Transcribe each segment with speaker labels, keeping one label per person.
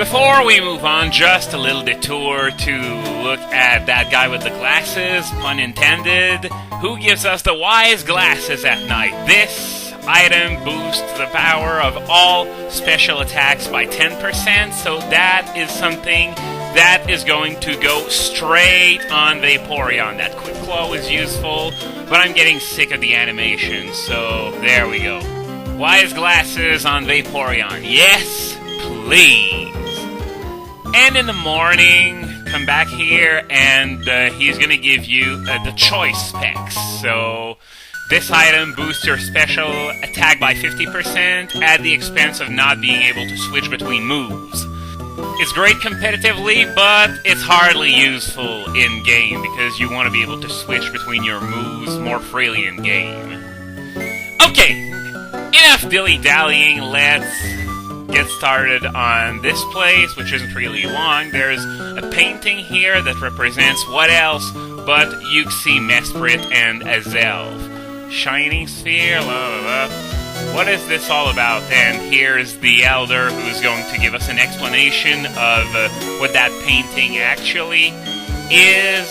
Speaker 1: Before we move on, just a little detour to look at that guy with the glasses, pun intended, who gives us the wise glasses at night. This item boosts the power of all special attacks by 10%, so that is something that is going to go straight on Vaporeon. That Quick Claw is useful, but I'm getting sick of the animation, so there we go. Wise glasses on Vaporeon. Yes, please. And in the morning, come back here, and he's going to give you the choice specs. So, this item boosts your special attack by 50% at the expense of not being able to switch between moves. It's great competitively, but it's hardly useful in-game, because you want to be able to switch between your moves more freely in-game. Okay, enough dilly-dallying, let's get started on this place, which isn't really long. There's a painting here that represents what else but Uxie, Mesprit, and Azelf. Shining Sphere, blah, blah, blah. What is this all about? And here's the Elder who's going to give us an explanation of what that painting actually is.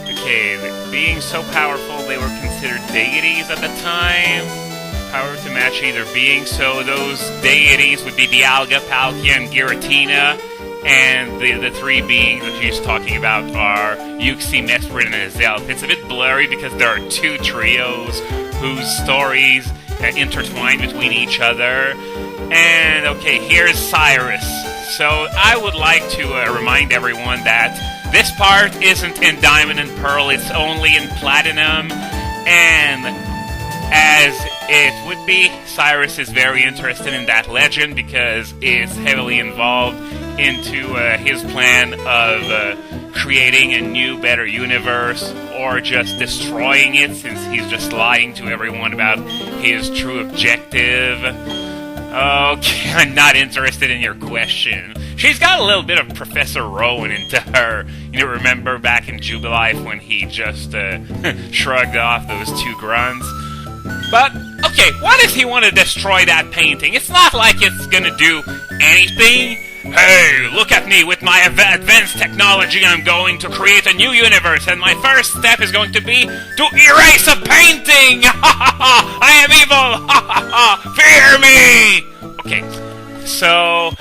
Speaker 1: Okay, being so powerful, they were considered deities at the time. Power to match either being, so those deities would be Dialga, Palkia, and Giratina, and the three beings that she's talking about are Uxie, Mesprit, and Azelf. It's a bit blurry because there are two trios whose stories intertwine between each other. And okay, here's Cyrus. So I would like to remind everyone that this part isn't in Diamond and Pearl, it's only in Platinum, and as it would be, Cyrus is very interested in that legend because it's heavily involved into his plan of creating a new, better universe, or just destroying it, since he's just lying to everyone about his true objective. Okay, I'm not interested in your question. She's got a little bit of Professor Rowan into her. You know, remember back in Jubilife when he just shrugged off those two grunts? But, okay, why does he want to destroy that painting? It's not like it's gonna do anything. Hey, look at me, with my advanced technology I'm going to create a new universe, and my first step is going to be to erase a painting! Ha ha ha! I am evil! Ha ha ha! Fear me! Okay, so,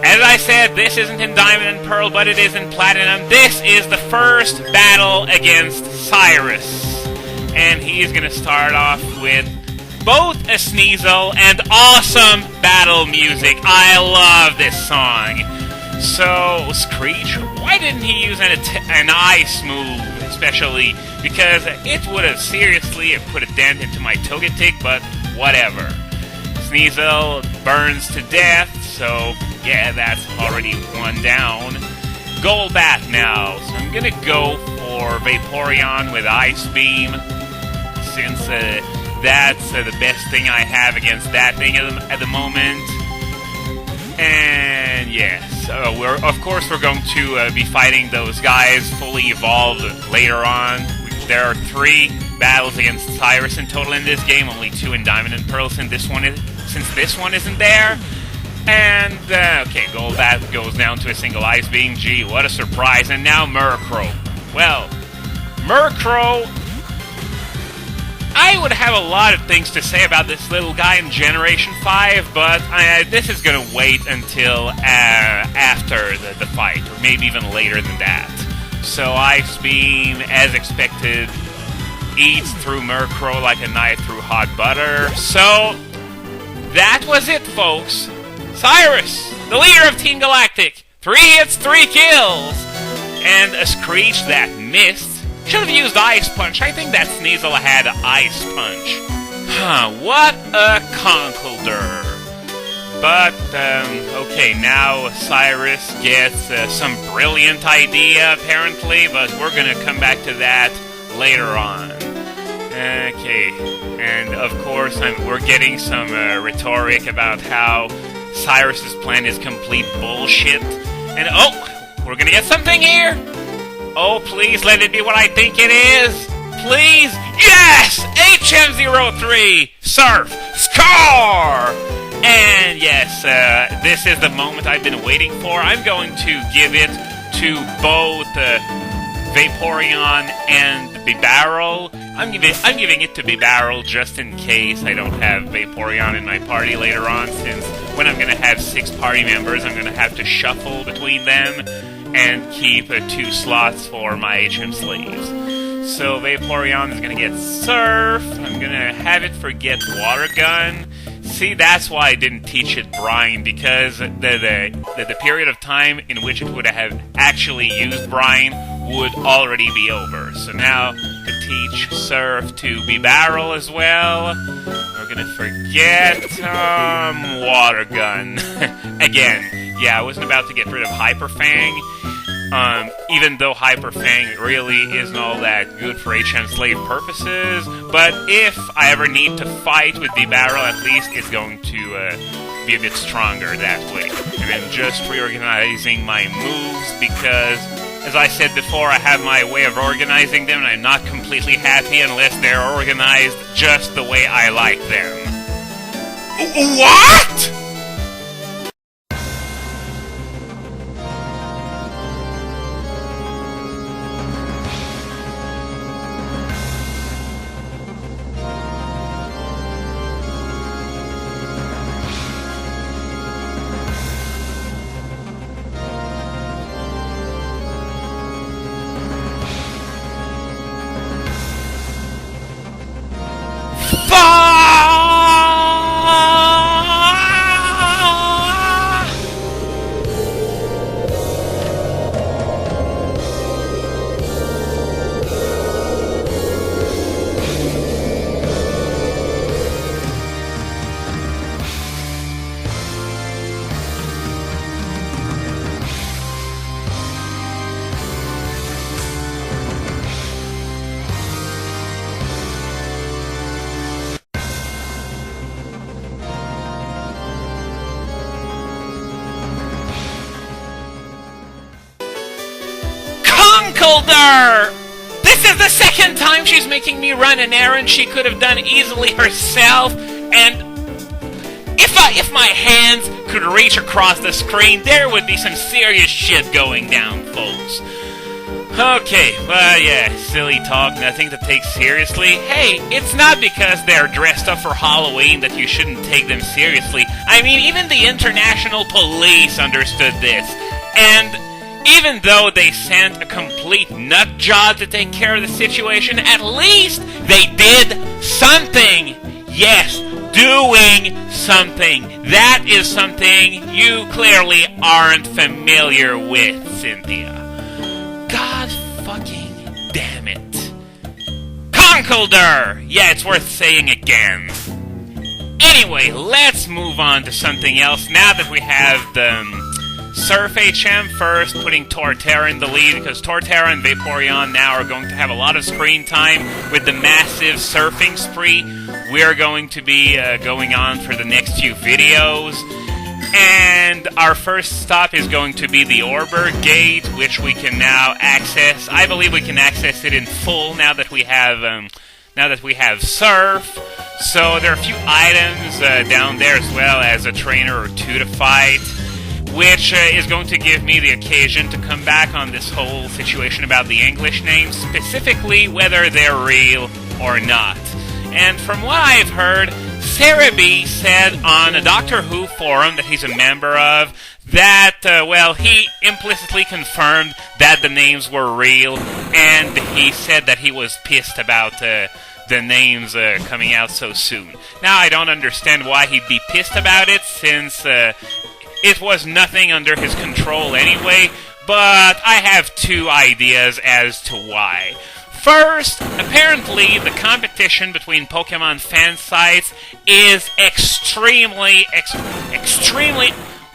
Speaker 1: as I said, this isn't in Diamond and Pearl, but it is in Platinum. This is the first battle against Cyrus. And he's gonna start off with both a Sneasel and awesome battle music. I love this song. So, Screech, why didn't he use an ice move, especially? Because it would have seriously put a dent into my Togetic, but whatever. Sneasel burns to death, so yeah, that's already one down. Golbat now, so I'm gonna go for Vaporeon with Ice Beam, since that's the best thing I have against that thing at the moment. And yes, of course we're going to be fighting those guys fully evolved later on. There are 3 battles against Cyrus in total in this game, only 2 in Diamond and Pearl since this one isn't there. And okay, Golbat goes down to a single Ice Beam. Gee, what a surprise! And now Murkrow. Well, Murkrow, I would have a lot of things to say about this little guy in Generation 5, but this is going to wait until after the fight, or maybe even later than that. So Ice Beam, as expected, eats through Murkrow like a knife through hot butter. So, that was it, folks. Cyrus, the leader of Team Galactic, 3 hits, 3 kills, and a Screech that missed. Should have used Ice Punch. I think that Sneasel had Ice Punch. What a conkeldurr. But, okay, now Cyrus gets some brilliant idea, apparently, but we're gonna come back to that later on. Okay, and of course, we're getting some rhetoric about how Cyrus's plan is complete bullshit. And, oh, we're gonna get something here! Oh, please let it be what I think it is! Please! Yes! HM03! Surf! Score! And yes, this is the moment I've been waiting for. I'm going to give it to both Vaporeon and Bibarel. I'm giving it to Bibarel just in case I don't have Vaporeon in my party later on, since when I'm going to have 6 party members, I'm going to have to shuffle between them and keep 2 slots for my HM slaves. So Vaporeon is going to get Surf. I'm going to have it forget Water Gun. See, that's why I didn't teach it Brine, because the period of time in which it would have actually used Brine would already be over. So now to teach Surf to Bibarel as well, we're gonna forget Water Gun. Again, yeah, I wasn't about to get rid of Hyper Fang. Even though Hyper Fang really isn't all that good for HM Slave purposes, but if I ever need to fight with Bibarel, at least it's going to be a bit stronger that way. And I'm just reorganizing my moves because, as I said before, I have my way of organizing them, and I'm not completely happy unless they're organized just the way I like them. What?! This is the second time she's making me run an errand she could have done easily herself, and if my hands could reach across the screen, there would be some serious shit going down, folks. Okay, well, yeah, silly talk, nothing to take seriously. Hey, it's not because they're dressed up for Halloween that you shouldn't take them seriously. I mean, even the international police understood this, and even though they sent a complete nutjob to take care of the situation, at least they did something! Yes, doing something. That is something you clearly aren't familiar with, Cynthia. God fucking damn it. Conkeldurr! Yeah, it's worth saying again. Anyway, let's move on to something else now that we have the Surf HM first, putting Torterra in the lead, because Torterra and Vaporeon now are going to have a lot of screen time with the massive surfing spree we're going to be going on for the next few videos. And our first stop is going to be the Orber Gate, which we can now access. I believe we can access it in full now that we have Surf. So there are a few items down there, as well as a trainer or 2 to fight, which is going to give me the occasion to come back on this whole situation about the English names, specifically whether they're real or not. And from what I've heard, Cerebi said on a Doctor Who forum that he's a member of that, he implicitly confirmed that the names were real, and he said that he was pissed about the names coming out so soon. Now, I don't understand why he'd be pissed about it, since it was nothing under his control anyway, but I have 2 ideas as to why. First, apparently the competition between Pokemon fan sites is extremely,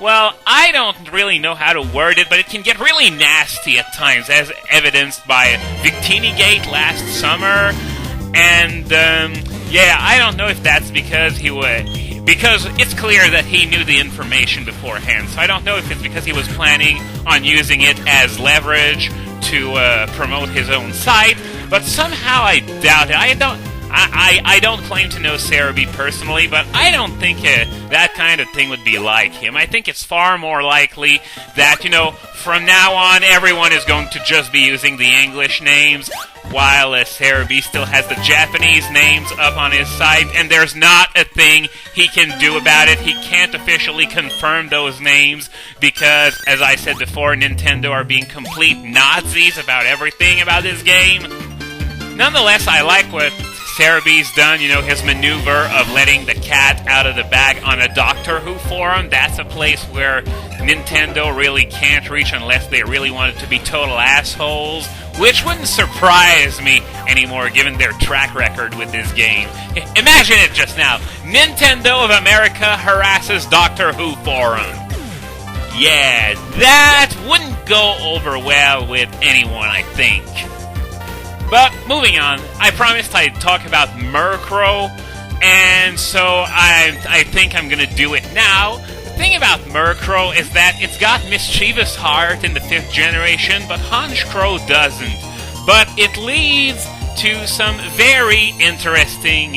Speaker 1: well, I don't really know how to word it, but it can get really nasty at times, as evidenced by Victini Gate last summer, and, I don't know if that's because because it's clear that he knew the information beforehand, so I don't know if it's because he was planning on using it as leverage to promote his own site, but somehow I doubt it. I don't claim to know Cerebi personally, but I don't think that kind of thing would be like him. I think it's far more likely that, from now on, everyone is going to just be using the English names, while Cerebi still has the Japanese names up on his site, and there's not a thing he can do about it. He can't officially confirm those names, because, as I said before, Nintendo are being complete Nazis about everything about this game. Nonetheless, I like what Cerebi's done, his maneuver of letting the cat out of the bag on a Doctor Who forum. That's a place where Nintendo really can't reach unless they really want it to be total assholes, which wouldn't surprise me anymore given their track record with this game. Imagine it just now. Nintendo of America harasses Doctor Who forum. Yeah, that wouldn't go over well with anyone, I think. But, moving on, I promised I'd talk about Murkrow, and so I think I'm gonna do it now. The thing about Murkrow is that it's got Mischievous Heart in the 5th generation, but Honchkrow doesn't. But it leads to some very interesting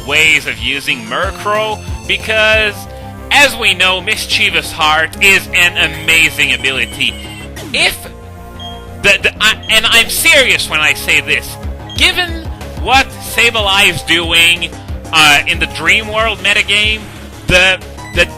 Speaker 1: ways of using Murkrow, because, as we know, Mischievous Heart is an amazing ability. And I'm serious when I say this. Given what Sablei's doing in the Dream World metagame, the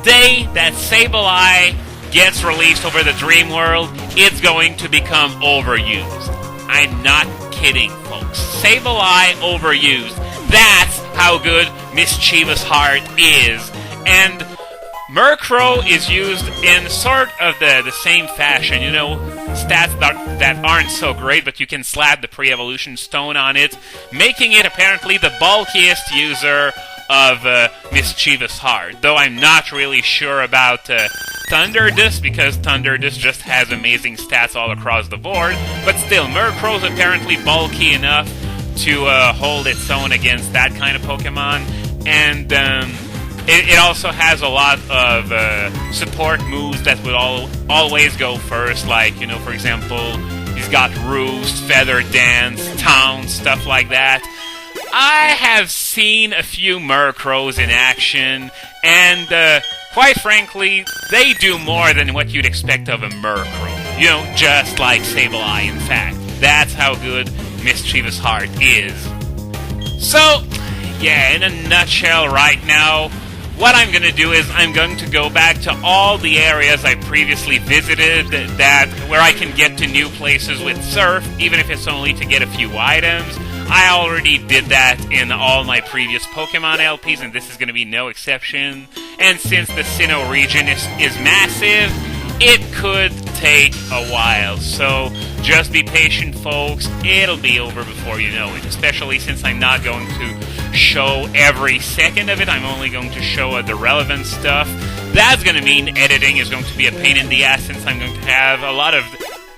Speaker 1: day that Sableye gets released over the Dream World, it's going to become overused. I'm not kidding, folks. Sableye overused. That's how good Mischievous Heart is. And Murkrow is used in sort of the same fashion, stats that aren't so great, but you can slap the pre-evolution stone on it, making it apparently the bulkiest user of Mischievous Heart. Though I'm not really sure about Thunderdust, because Thunderdust just has amazing stats all across the board, but still, Murkrow's apparently bulky enough to hold its own against that kind of Pokemon, and it also has a lot of support moves that would always go first, like, for example, he's got Roost, Feather Dance, Taunt, stuff like that. I have seen a few Murkrows in action, and quite frankly, they do more than what you'd expect of a Murkrow. Just like Sableye, in fact. That's how good Mischievous Heart is. So, yeah, in a nutshell right now, what I'm going to do is I'm going to go back to all the areas I previously visited where I can get to new places with Surf, even if it's only to get a few items. I already did that in all my previous Pokemon LPs, and this is going to be no exception. And since the Sinnoh region is massive, it could take a while. So just be patient, folks. It'll be over before you know it, especially since I'm not going to show every second of it. I'm only going to show the relevant stuff. That's going to mean editing is going to be a pain in the ass, since I'm going to have a lot of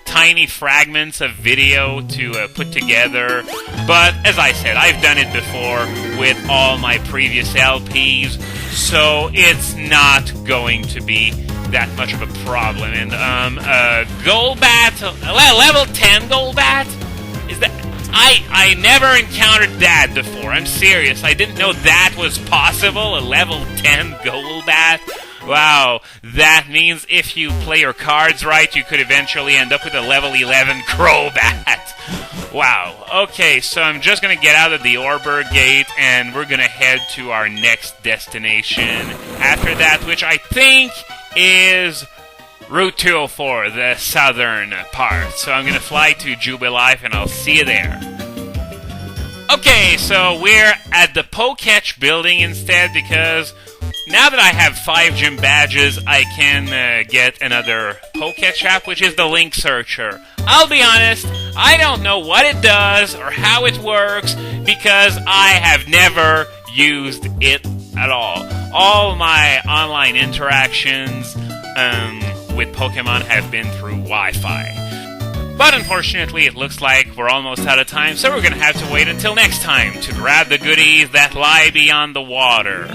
Speaker 1: tiny fragments of video to put together. But as I said, I've done it before with all my previous LPs, so it's not going to be that much of a problem. And Golbat, level 10 Golbat? Is that... I never encountered that before. I'm serious. I didn't know that was possible, a level 10 Golbat. Wow, that means if you play your cards right, you could eventually end up with a level 11 Crobat. Wow. Okay, so I'm just going to get out of the Orberg Gate, and we're going to head to our next destination after that, which I think is Route 204, the southern part. So I'm going to fly to Jubilife, and I'll see you there. Okay, so we're at the Poketch building instead, because now that I have 5 gym badges, I can get another Poketch app, which is the Link Searcher. I'll be honest, I don't know what it does or how it works, because I have never used it at all. All my online interactions with Pokemon have been through Wi-Fi. But unfortunately, it looks like we're almost out of time, so we're going to have to wait until next time to grab the goodies that lie beyond the water.